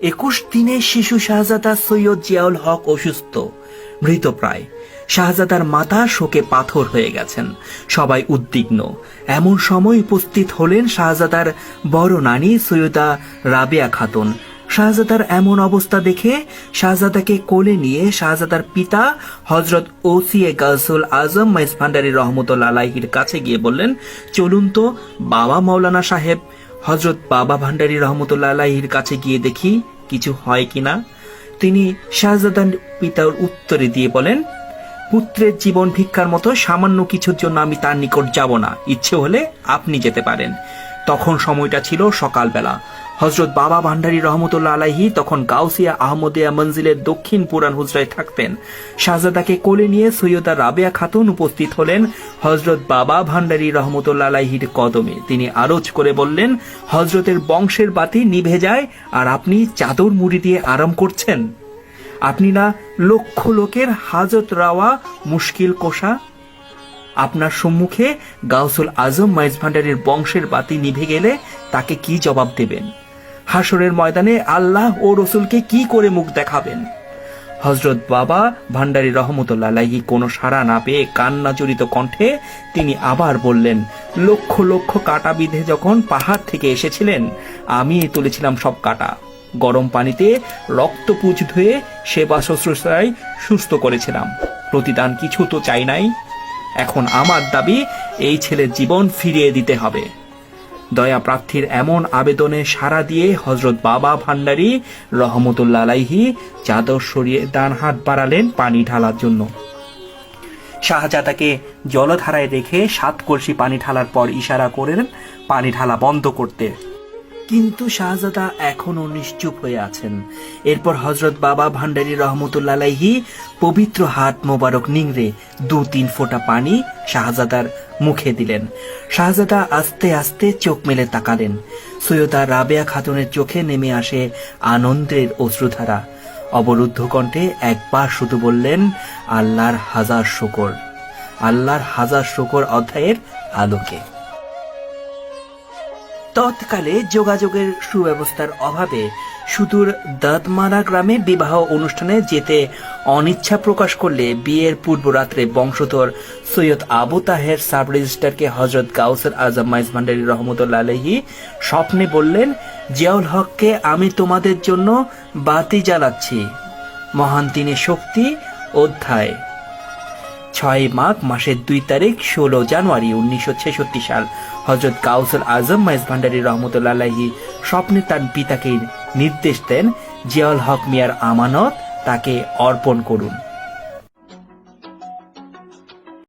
21 দিনের শিশু শাহজাদা সৈয়দ জিয়াউল হক অসুস্থ, মৃতপ্রায়। শাহজাদার মাথা শোকে পাথর হয়ে গেছেন, সবাই উদ্বিগ্ন। এমন সময় উপস্থিত হলেন শাহজাদার বড় নানী সৈয়দা রাবেয়া খাতুন। শাহজাদার এমন অবস্থা দেখে শাহজাদাকে কোলে নিয়ে শাহজাদার পিতা হযরত ওসিয়ে গাউসুল আজম মাইজ ভান্ডারী রহমতুল্লাহ আলাইহির কাছে গিয়ে বললেন, চলুন তো বাবা মাওলানা সাহেব, হযরত বাবা ভান্ডারী রহমতুল্লাহ আলাইহির কাছে গিয়ে দেখি কিছু হয় কিনা। তিনি শাহজাদার পিতার উত্তরে দিয়ে বলেন, পুত্রের জীবন ভিক্ষার মতো সামান্য কিছুর জন্য আমি তার নিকট যাব না, ইচ্ছে হলে আপনি যেতে পারেন। তখন সময়টা ছিল সকালবেলা। হযরত বাবা ভান্ডারী রহমতুল্লাহ আলাইহি তখন গাউসিয়া আহমদিয়া মঞ্জিলের দক্ষিণ পুরান হুজরায় থাকতেন। শাহজাদাকে কোলে নিয়ে সৈয়দা রাবেয়া খাতুন উপস্থিত হলেন হযরত বাবা ভান্ডারী রহমতুল্লাহ আলাইহির কদমে। তিনি আরজ করে বললেন, হযরতের বংশের বাতি নিভে যায় আর আপনি চাদর মুড়ি দিয়ে আরাম করছেন? আপনি না লক্ষ লোকের হাজত রাওয়া মুশকিল কোষা? আপনার সম্মুখে গাউসুল আজম মাইজ ভান্ডারীর বংশের বাতি নিভে গেলে তাকে কি জবাব দেবেন? হাসরের ময়দানে আল্লাহ ও রসুলকে কি করে মুখ দেখাবেন? হযরত বাবা ভান্ডারী রহমতুল্লাহ আলাইহি কোনো সাড়া না পেয়ে কান্না জড়িত কণ্ঠে তিনি আবার বললেন, লক্ষ লক্ষ কাটা বিঁধে যখন পাহাড় থেকে এসেছিলেন, আমি তুলেছিলাম সব কাটা, গরম পানিতে রক্তপুঁজ ধুয়ে সেবা শুশ্রূষায় সুস্থ করেছিলাম। প্রতিদান কিছু তো চাই নাই। এখন আমার দাবি, এই ছেলের জীবন ফিরিয়ে দিতে হবে। দয়া প্রার্থীর এমন আবেদনে সাড়া দিয়ে হযরত বাবা ভান্ডারী রহমতুল্লাহ আলাইহি চাদর সরিয়ে ডান হাত বাড়ালেন পানি ঢালার জন্য। শাহজাদাকে জলধারায় রেখে 7 কলসি পানি ঢালার পর ইশারা করেন পানি ঢালা বন্ধ করতে। কিন্তু শাহজাদা এখনো নিশ্চুপ হয়ে আছেন। এরপর হযরত বাবা ভান্ডারী রহমতুল্লাহ আলাইহি পবিত্র হাত মোবারক নিংড়ে 2-3 ফোঁটা পানি শাহজাদার মুখে দিলেন। শাহজাদা আস্তে আস্তে চোখ মেলে তাকালেন। সৈয়দা রাবেয়া খাতুনের চোখে নেমে আসে আনন্দের অশ্রুধারা। অবরুদ্ধ কণ্ঠে একবার শুধু বললেন, আল্লাহর হাজার শুকর, আল্লাহর হাজার শুকর অধ্যায়ের আলোকে। তৎকালে যোগাযোগের সুব্যবস্থার অভাবে সুদূর দাঁতমারা গ্রামে বিবাহ অনুষ্ঠানে যেতে অনিচ্ছা প্রকাশ করলে বিয়ের পূর্ব রাত্রে বংশধর সৈয়দ আবু তাহের সাব রেজিস্ট্রারকে হযরত গাউসুল আজম মাইজ ভান্ডারী রহমতুল্লাহ আলাইহি স্বপ্নে বললেন, জিয়াউল হককে আমি তোমাদের জন্য বাতি জ্বালাচ্ছি। মহান তিনি শক্তি অধ্যায় 6 মাঘ মাসের 2 তারিখ 16 জানুয়ারি 1966 সাল। হযরত গাউসুল আজম মাইজ ভান্ডারী রহমতুল্লাহ আলাইহি স্বপ্নে তার পিতাকে নির্দেশ দেন, জিয়াউল হক মিয়ার আমানত তাকে অর্পণ করুন।